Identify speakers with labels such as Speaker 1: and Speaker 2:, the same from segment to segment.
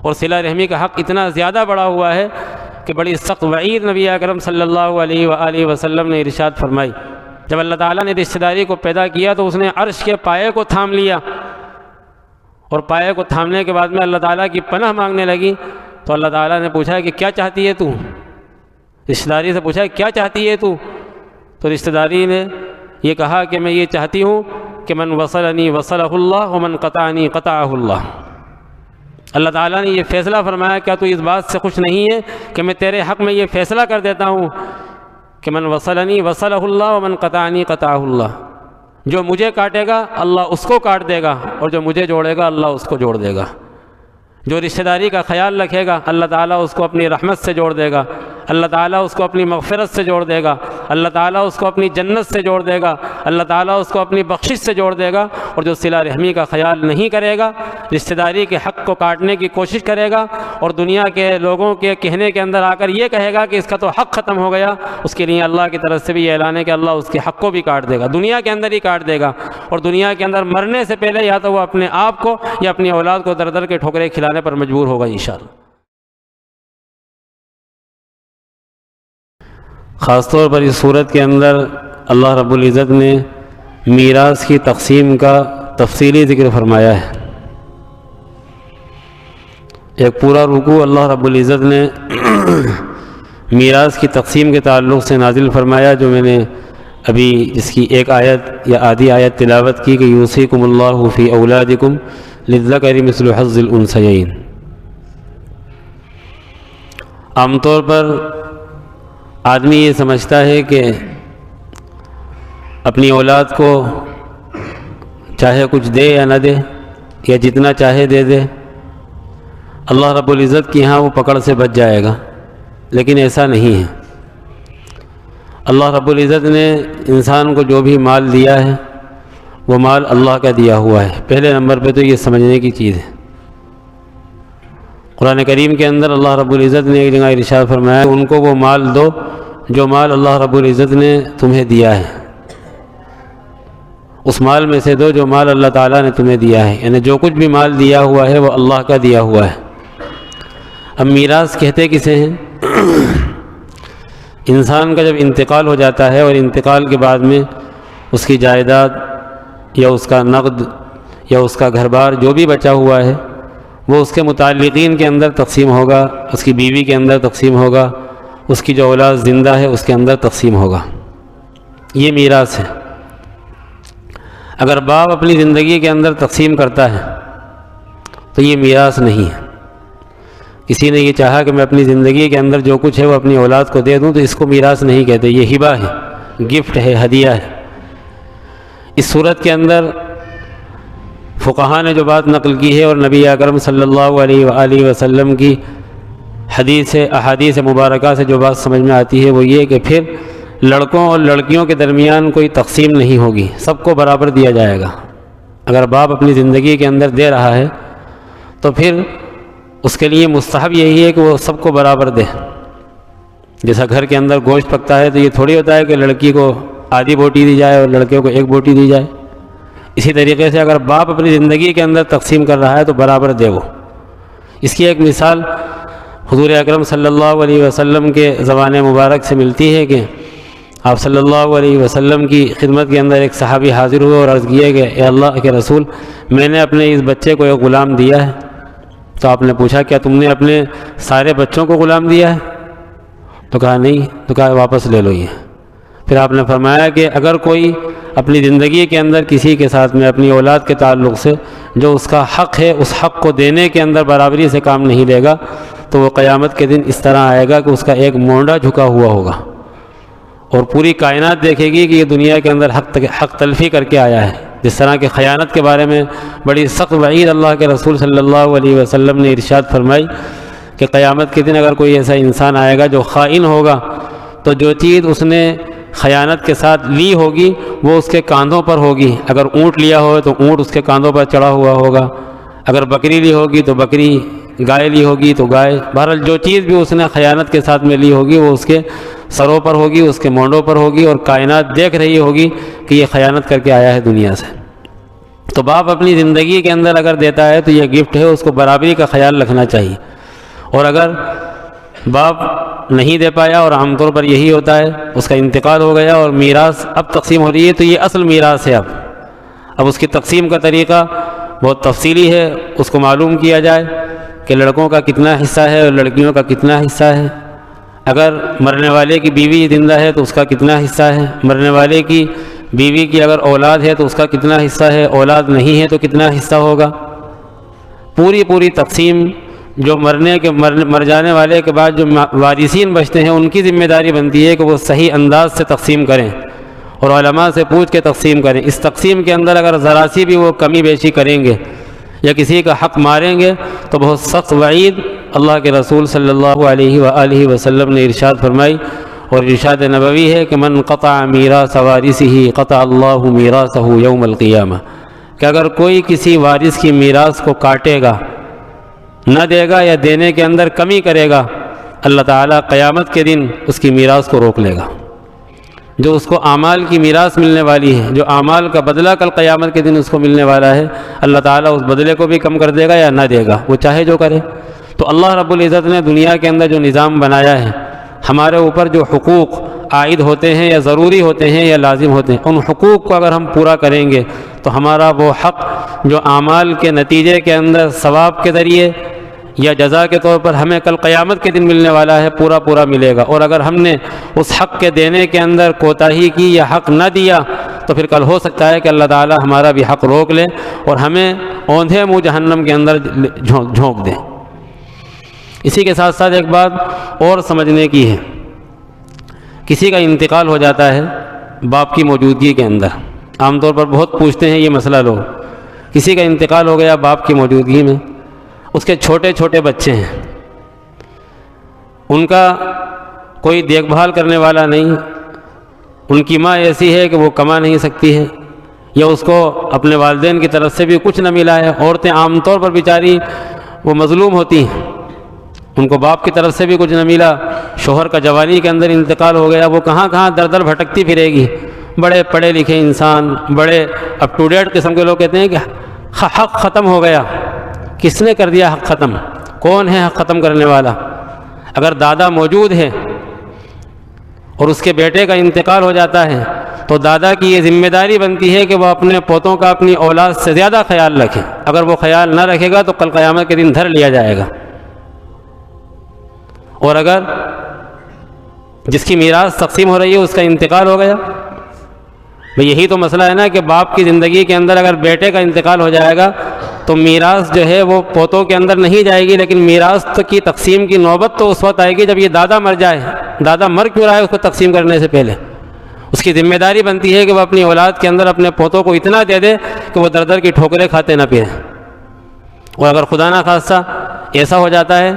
Speaker 1: اور صلہ رحمی کا حق اتنا زیادہ بڑا ہوا ہے کہ بڑی سخت وعید نبی اکرم صلی اللہ علیہ وآلہ وسلم نے ارشاد فرمائی۔ جب اللہ تعالیٰ نے رشتہ داری کو پیدا کیا تو اس نے عرش کے پائے کو تھام لیا، اور پائے کو تھامنے کے بعد میں اللہ تعالیٰ کی پناہ مانگنے لگی تو اللہ تعالیٰ نے پوچھا کہ کیا چاہتی ہے تو؟ رشتہ داری سے پوچھا کیا چاہتی ہے تو رشتہ داری نے یہ کہا کہ میں یہ چاہتی ہوں کہ من وصلنی وصلہ اللہ ومن قطعنی قطعہ اللہ۔ اللہ تعالیٰ نے یہ فیصلہ فرمایا، کیا تو اس بات سے خوش نہیں ہے کہ میں تیرے حق میں یہ فیصلہ کر دیتا ہوں کہ من وصلنی وصلہ اللہ ومن قطعنی قطعہ اللہ، جو مجھے کاٹے گا اللہ اس کو کاٹ دے گا، اور جو مجھے جوڑے گا اللہ اس کو جوڑ دے گا۔ جو رشتہ داری کا خیال رکھے گا اللہ تعالیٰ اس کو اپنی رحمت سے جوڑ دے گا، اللہ تعالیٰ اس کو اپنی مغفرت سے جوڑ دے گا، اللہ تعالیٰ اس کو اپنی جنت سے جوڑ دے گا، اللہ تعالیٰ اس کو اپنی بخشش سے جوڑ دے گا۔ اور جو صلہ رحمی کا خیال نہیں کرے گا، رشتہ داری کے حق کو کاٹنے کی کوشش کرے گا، اور دنیا کے لوگوں کے کہنے کے اندر آ کر یہ کہے گا کہ اس کا تو حق ختم ہو گیا، اس کے لیے اللہ کی طرف سے بھی یہ اعلان ہے کہ اللہ اس کے حق کو بھی کاٹ دے گا، دنیا کے اندر ہی کاٹ دے گا، اور دنیا کے اندر مرنے سے پہلے یا تو وہ اپنے آپ کو یا اپنی اولاد کو در در کے ٹھوکریں کھلانے پر مجبور ہوگا انشاءاللہ۔ خاص طور پر اس صورت کے اندر اللہ رب العزت نے میراث کی تقسیم کا تفصیلی ذکر فرمایا ہے۔ ایک پورا رکوع اللہ رب العزت نے میراث کی تقسیم کے تعلق سے نازل فرمایا، جو میں نے ابھی اس کی ایک آیت یا آدھی آیت تلاوت کی کہ یوصیکم اللہ فی اولادکم للذکر مثل حظ الانثیین۔ عام طور پر آدمی یہ سمجھتا ہے کہ اپنی اولاد کو چاہے کچھ دے یا نہ دے، یا جتنا چاہے دے دے، اللہ رب العزت کی ہاں وہ پکڑ سے بچ جائے گا، لیکن ایسا نہیں ہے۔ اللہ رب العزت نے انسان کو جو بھی مال دیا ہے وہ مال اللہ کا دیا ہوا ہے۔ پہلے نمبر پہ تو یہ سمجھنے کی چیز ہے۔ قرآن کریم کے اندر اللہ رب العزت نے ایک جگہ ارشاد فرمایا کہ ان کو وہ مال دو جو مال اللہ رب العزت نے تمہیں دیا ہے، اس مال میں سے دو جو مال اللہ تعالیٰ نے تمہیں دیا ہے، یعنی جو کچھ بھی مال دیا ہوا ہے وہ اللہ کا دیا ہوا ہے۔ اب میراث کہتے کسے ہیں؟ انسان کا جب انتقال ہو جاتا ہے اور انتقال کے بعد میں اس کی جائیداد یا اس کا نقد یا اس کا گھر بار جو بھی بچا ہوا ہے وہ اس کے متعلقین کے اندر تقسیم ہوگا، اس کی بیوی کے اندر تقسیم ہوگا، اس کی جو اولاد زندہ ہے اس کے اندر تقسیم ہوگا۔ یہ میراث ہے۔ اگر باپ اپنی زندگی کے اندر تقسیم کرتا ہے تو یہ میراث نہیں ہے۔ کسی نے یہ چاہا کہ میں اپنی زندگی کے اندر جو کچھ ہے وہ اپنی اولاد کو دے دوں تو اس کو میراث نہیں کہتے، یہ ہبہ ہے، گفٹ ہے، ہدیہ ہے۔ اس صورت کے اندر فقہاء نے جو بات نقل کی ہے اور نبی اکرم صلی اللہ علیہ وآلہ وسلم کی احادیث مبارکہ سے جو بات سمجھ میں آتی ہے وہ یہ کہ پھر لڑکوں اور لڑکیوں کے درمیان کوئی تقسیم نہیں ہوگی، سب کو برابر دیا جائے گا۔ اگر باپ اپنی زندگی کے اندر دے رہا ہے تو پھر اس کے لیے مستحب یہی ہے کہ وہ سب کو برابر دے۔ جیسا گھر کے اندر گوشت پکتا ہے تو یہ تھوڑی ہوتا ہے کہ لڑکی کو آدھی بوٹی دی جائے اور لڑکے کو ایک بوٹی دی جائے۔ اسی طریقے سے اگر باپ اپنی زندگی کے اندر تقسیم کر رہا ہے تو برابر دے وہ۔ اس کی ایک مثال حضور اکرم صلی اللہ علیہ وسلم کے زبان مبارک سے ملتی ہے کہ آپ صلی اللہ علیہ وسلم کی خدمت کے اندر ایک صحابی حاضر ہوئے اور عرض کیا کہ اے اللہ کے رسول، میں نے اپنے اس بچے کو ایک غلام دیا ہے۔ تو آپ نے پوچھا کیا تم نے اپنے سارے بچوں کو غلام دیا ہے؟ تو کہا نہیں۔ تو کہا واپس لے لو یہ۔ پھر آپ نے فرمایا کہ اگر کوئی اپنی زندگی کے اندر کسی کے ساتھ میں اپنی اولاد کے تعلق سے جو اس کا حق ہے اس حق کو دینے کے اندر برابری سے کام نہیں لے گا تو وہ قیامت کے دن اس طرح آئے گا کہ اس کا ایک مونڈا جھکا ہوا ہوگا، اور پوری کائنات دیکھے گی کہ یہ دنیا کے اندر حق تلفی کر کے آیا ہے۔ جس طرح کہ خیانت کے بارے میں بڑی سخت وعید اللہ کے رسول صلی اللہ علیہ وسلم نے ارشاد فرمائی کہ قیامت کے دن اگر کوئی ایسا انسان آئے گا جو خائن ہوگا تو جو چیز اس نے خیانت کے ساتھ لی ہوگی وہ اس کے کاندھوں پر ہوگی۔ اگر اونٹ لیا ہو تو اونٹ اس کے کاندھوں پر چڑھا ہوا ہوگا، اگر بکری لی ہوگی تو بکری، گائے لی ہوگی تو گائے، بہرحال جو چیز بھی اس نے خیانت کے ساتھ میں لی ہوگی وہ اس کے سروں پر ہوگی، اس کے مونڈوں پر ہوگی، اور کائنات دیکھ رہی ہوگی کہ یہ خیانت کر کے آیا ہے دنیا سے۔ تو باپ اپنی زندگی کے اندر اگر دیتا ہے تو یہ گفٹ ہے، اس کو برابری کا خیال رکھنا چاہیے۔ اور اگر باپ نہیں دے پایا، اور عام طور پر یہی ہوتا ہے، اس کا انتقال ہو گیا اور میراث اب تقسیم ہو رہی ہے، تو یہ اصل میراث ہے۔ اب اس کی تقسیم کا طریقہ بہت تفصیلی ہے، اس کو معلوم کیا جائے کہ لڑکوں کا کتنا حصہ ہے اور لڑکیوں کا کتنا حصہ ہے۔ اگر مرنے والے کی بیوی زندہ ہے تو اس کا کتنا حصہ ہے، مرنے والے کی بیوی کی اگر اولاد ہے تو اس کا کتنا حصہ ہے، اولاد نہیں ہے تو کتنا حصہ ہوگا۔ پوری تقسیم جو مر جانے والے کے بعد جو وارثین بچتے ہیں ان کی ذمہ داری بنتی ہے کہ وہ صحیح انداز سے تقسیم کریں اور علماء سے پوچھ کے تقسیم کریں۔ اس تقسیم کے اندر اگر ذرا سی بھی وہ کمی بیشی کریں گے یا کسی کا حق ماریں گے تو بہت سخت وعید اللہ کے رسول صلی اللہ علیہ وآلہ وسلم نے ارشاد فرمائی، اور ارشاد نبوی ہے کہ من قطع میراث وارثہ قطع اللہ میراثہ یوم القیامہ، کہ اگر کوئی کسی وارث کی میراث کو کاٹے گا، نہ دے گا یا دینے کے اندر کمی کرے گا، اللہ تعالیٰ قیامت کے دن اس کی میراث کو روک لے گا۔ جو اس کو اعمال کی میراث ملنے والی ہے، جو اعمال کا بدلہ کل قیامت کے دن اس کو ملنے والا ہے، اللہ تعالیٰ اس بدلے کو بھی کم کر دے گا یا نہ دے گا، وہ چاہے جو کرے۔ تو اللہ رب العزت نے دنیا کے اندر جو نظام بنایا ہے، ہمارے اوپر جو حقوق عائد ہوتے ہیں یا ضروری ہوتے ہیں یا لازم ہوتے ہیں، ان حقوق کو اگر ہم پورا کریں گے تو ہمارا وہ حق جو اعمال کے نتیجے کے اندر ثواب کے ذریعے یا جزا کے طور پر ہمیں کل قیامت کے دن ملنے والا ہے، پورا ملے گا۔ اور اگر ہم نے اس حق کے دینے کے اندر کوتاہی کی یا حق نہ دیا تو پھر کل ہو سکتا ہے کہ اللہ تعالی ہمارا بھی حق روک لے اور ہمیں اوندھے منہ جہنم کے اندر جھونک دے۔ اسی کے ساتھ ساتھ ایک بات اور سمجھنے کی ہے، کسی کا انتقال ہو جاتا ہے باپ کی موجودگی کے اندر، عام طور پر بہت پوچھتے ہیں یہ مسئلہ لوگ، کسی کا انتقال ہو گیا باپ کی موجودگی میں، اس کے چھوٹے بچے ہیں، ان کا کوئی دیکھ بھال کرنے والا نہیں، ان کی ماں ایسی ہے کہ وہ کما نہیں سکتی ہے یا اس کو اپنے والدین کی طرف سے بھی کچھ نہ ملا ہے۔ عورتیں عام طور پر بیچاری وہ مظلوم ہوتی ہیں، ان کو باپ کی طرف سے بھی کچھ نہ ملا، شوہر کا جوانی کے اندر انتقال ہو گیا، وہ کہاں در بھٹکتی پھرے گی۔ بڑے پڑھے لکھے انسان، بڑے اپ ٹو ڈیٹ قسم کے لوگ کہتے ہیں کہ حق ختم ہو گیا۔ کس نے کر دیا حق ختم؟ کون ہے حق ختم کرنے والا؟ اگر دادا موجود ہے اور اس کے بیٹے کا انتقال ہو جاتا ہے تو دادا کی یہ ذمہ داری بنتی ہے کہ وہ اپنے پوتوں کا اپنی اولاد سے زیادہ خیال رکھے۔ اگر وہ خیال نہ رکھے گا تو کل قیامت کے دن دھر لیا جائے گا۔ اور اگر جس کی میراث تقسیم ہو رہی ہے اس کا انتقال ہو گیا، بھئی یہی تو مسئلہ ہے نا کہ باپ کی زندگی کے اندر اگر بیٹے کا انتقال ہو جائے گا تو میراث جو ہے وہ پوتوں کے اندر نہیں جائے گی، لیکن میراث کی تقسیم کی نوبت تو اس وقت آئے گی جب یہ دادا مر جائے۔ دادا مر کیوں رہا ہے اس کو تقسیم کرنے سے پہلے؟ اس کی ذمہ داری بنتی ہے کہ وہ اپنی اولاد کے اندر اپنے پوتوں کو اتنا دے دے کہ وہ در کی ٹھوکریں کھاتے نہ پھریں۔ اور اگر خدا نہ خواستہ ایسا ہو جاتا ہے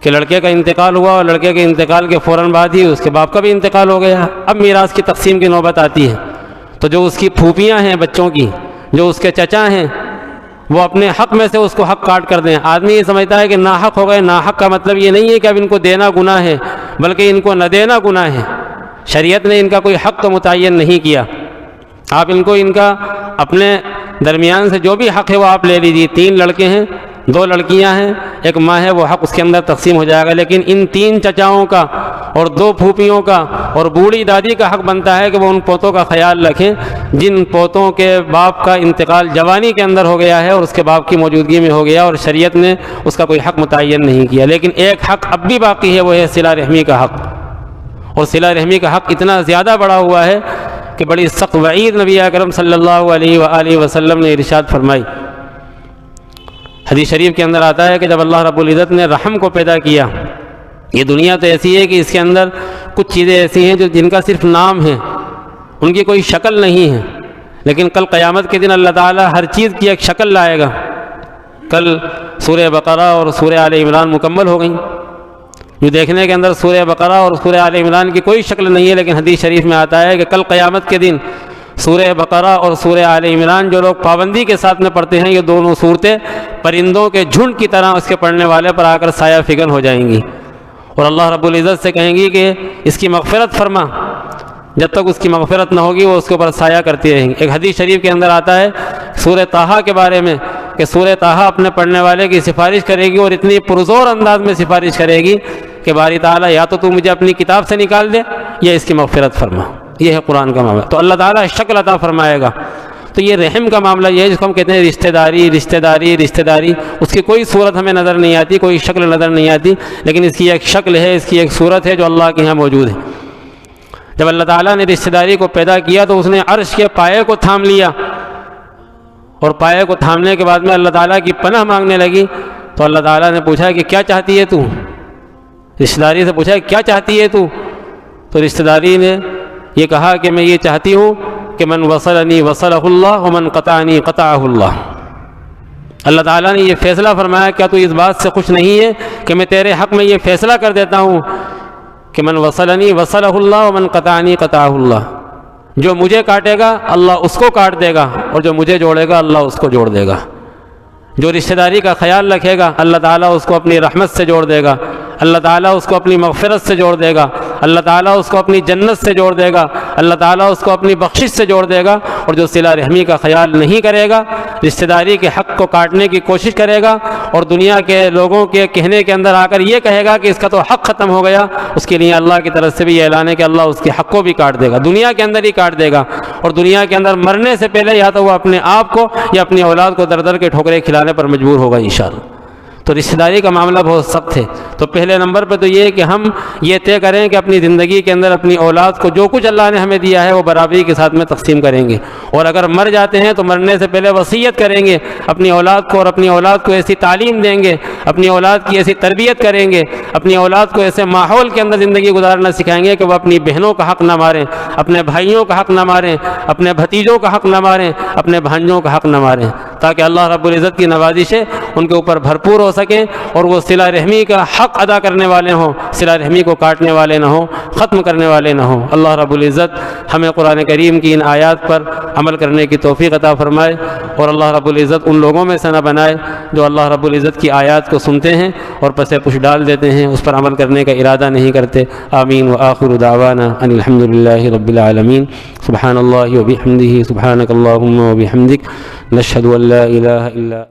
Speaker 1: کہ لڑکے کا انتقال ہوا اور لڑکے کے انتقال کے فوراً بعد ہی اس کے باپ کا بھی انتقال ہو گیا، اب میراث کی تقسیم کی نوبت آتی ہے، تو جو اس کی پھوپھیاں ہیں بچوں کی، جو اس کے چچا ہیں، وہ اپنے حق میں سے اس کو حق کاٹ کر دیں۔ آدمی یہ سمجھتا ہے کہ ناحق ہو گئے، ناحق کا مطلب یہ نہیں ہے کہ اب ان کو دینا گناہ ہے، بلکہ ان کو نہ دینا گناہ ہے۔ شریعت نے ان کا کوئی حق تو متعین نہیں کیا، آپ ان کو ان کا اپنے درمیان سے جو بھی حق ہے وہ آپ لے لیجیے۔ 3 لڑکے ہیں، 2 لڑکیاں ہیں، 1 ماں ہے، وہ حق اس کے اندر تقسیم ہو جائے گا، لیکن ان 3 چچاؤں کا اور 2 پھوپھیوں کا اور بوڑھی دادی کا حق بنتا ہے کہ وہ ان پوتوں کا خیال رکھیں جن پوتوں کے باپ کا انتقال جوانی کے اندر ہو گیا ہے اور اس کے باپ کی موجودگی میں ہو گیا اور شریعت نے اس کا کوئی حق متعین نہیں کیا۔ لیکن ایک حق اب بھی باقی ہے، وہ ہے صلہ رحمی کا حق، اور صلہ رحمی کا حق اتنا زیادہ بڑا ہوا ہے کہ بڑی سخت وعید نبی اکرم صلی اللہ علیہ وآلہ وسلم نے ارشاد فرمائی۔ حدیث شریف کے اندر آتا ہے کہ جب اللہ رب العزت نے رحم کو پیدا کیا، یہ دنیا تو ایسی ہے کہ اس کے اندر کچھ چیزیں ایسی ہیں جن کا صرف نام ہے، ان کی کوئی شکل نہیں ہے، لیکن کل قیامت کے دن اللہ تعالیٰ ہر چیز کی ایک شکل لائے گا۔ کل سورہ بقرہ اور سورہ آل عمران مکمل ہو گئیں، جو دیکھنے کے اندر سورہ بقرہ اور سورہ آل عمران کی کوئی شکل نہیں ہے، لیکن حدیث شریف میں آتا ہے کہ کل قیامت کے دن سورہ بقرہ اور سورہ آل عمران جو لوگ پابندی کے ساتھ میں پڑھتے ہیں، یہ دونوں صورتیں پرندوں کے جھنڈ کی طرح اس کے پڑھنے والے پر آ کر سایہ فگن ہو جائیں گی، اور اللہ رب العزت سے کہیں گی کہ اس کی مغفرت فرما۔ جب تک اس کی مغفرت نہ ہوگی وہ اس کے اوپر سایہ کرتی رہیں گی۔ ایک حدیث شریف کے اندر آتا ہے سورہ طٰہٰ کے بارے میں کہ سورہ طٰہٰ اپنے پڑھنے والے کی سفارش کرے گی، اور اتنی پرزور انداز میں سفارش کرے گی کہ باری تعالیٰ یا تو مجھے اپنی کتاب سے نکال دے یا اس کی مغفرت فرما۔ یہ ہے قرآن کا معاملہ۔ تو اللہ تعالیٰ شکل عطا فرمائے گا۔ تو یہ رحم کا معاملہ یہ ہے جس کو ہم کہتے ہیں رشتہ داری، اس کی کوئی صورت ہمیں نظر نہیں آتی، کوئی شکل نظر نہیں آتی، لیکن اس کی ایک شکل ہے، اس کی ایک صورت ہے جو اللہ کے یہاں موجود ہے۔ جب اللہ تعالیٰ نے رشتہ داری کو پیدا کیا تو اس نے عرش کے پائے کو تھام لیا، اور پائے کو تھامنے کے بعد میں اللہ تعالیٰ کی پناہ مانگنے لگی۔ تو اللہ تعالیٰ نے پوچھا کہ کیا چاہتی ہے تو؟ رشتہ داری سے پوچھا کیا چاہتی ہے تو رشتہ داری نے یہ کہا کہ میں یہ چاہتی ہوں کہ من وصلنی وصلہ اللہ ومن قطعنی قطعہ اللہ۔ اللہ تعالیٰ نے یہ فیصلہ فرمایا، کیا تو اس بات سے خوش نہیں ہے کہ میں تیرے حق میں یہ فیصلہ کر دیتا ہوں کہ من وصلنی وصلہ اللہ ومن قطعنی قطعہ اللہ، جو مجھے کاٹے گا اللہ اس کو کاٹ دے گا، اور جو مجھے جوڑے گا اللہ اس کو جوڑ دے گا۔ جو رشتہ داری کا خیال رکھے گا اللہ تعالیٰ اس کو اپنی رحمت سے جوڑ دے گا، اللہ تعالیٰ اس کو اپنی مغفرت سے جوڑ دے گا، اللہ تعالیٰ اس کو اپنی جنت سے جوڑ دے گا، اللہ تعالیٰ اس کو اپنی بخشش سے جوڑ دے گا۔ اور جو صلہ رحمی کا خیال نہیں کرے گا، رشتہ داری کے حق کو کاٹنے کی کوشش کرے گا، اور دنیا کے لوگوں کے کہنے کے اندر آ کر یہ کہے گا کہ اس کا تو حق ختم ہو گیا، اس کے لیے اللہ کی طرف سے بھی یہ اعلان ہے کہ اللہ اس کے حق کو بھی کاٹ دے گا، دنیا کے اندر ہی کاٹ دے گا، اور دنیا کے اندر مرنے سے پہلے یا تو وہ اپنے آپ کو یا اپنی اولاد کو در در کے ٹھوکریں کھلانے پر مجبور ہوگا انشاءاللہ۔ تو رشتہ داری کا معاملہ بہت سخت ہے۔ تو پہلے نمبر پہ تو یہ ہے کہ ہم یہ طے کریں کہ اپنی زندگی کے اندر اپنی اولاد کو جو کچھ اللہ نے ہمیں دیا ہے وہ برابری کے ساتھ میں تقسیم کریں گے، اور اگر مر جاتے ہیں تو مرنے سے پہلے وصیت کریں گے اپنی اولاد کو، اور اپنی اولاد کو ایسی تعلیم دیں گے، اپنی اولاد کی ایسی تربیت کریں گے، اپنی اولاد کو ایسے ماحول کے اندر زندگی گزارنا سکھائیں گے کہ وہ اپنی بہنوں کا حق نہ ماریں، اپنے بھائیوں کا حق نہ ماریں، اپنے بھتیجوں کا حق نہ ماریں، اپنے بھانجوں کا حق نہ ماریں، تاکہ اللہ رب العزت کی نوازشیں ان کے اوپر بھرپور ہو سکیں، اور وہ صلہ رحمی کا حق ادا کرنے والے ہوں، صلہ رحمی کو کاٹنے والے نہ ہوں، ختم کرنے والے نہ ہوں۔ اللہ رب العزت ہمیں قرآن کریم کی ان آیات پر عمل کرنے کی توفیق عطا فرمائے، اور اللہ رب العزت ان لوگوں میں سے نہ بنائے جو اللہ رب العزت کی آیات کو سنتے ہیں اور پسے پش ڈال دیتے ہیں، اس پر عمل کرنے کا ارادہ نہیں کرتے۔ آمین۔ وآخر دعوانا ان الحمد للہ رب العالمین۔ سبحان اللہ وبحمدہ، سبحانک اللہم وبحمدک، نشہد ان لا الہ الا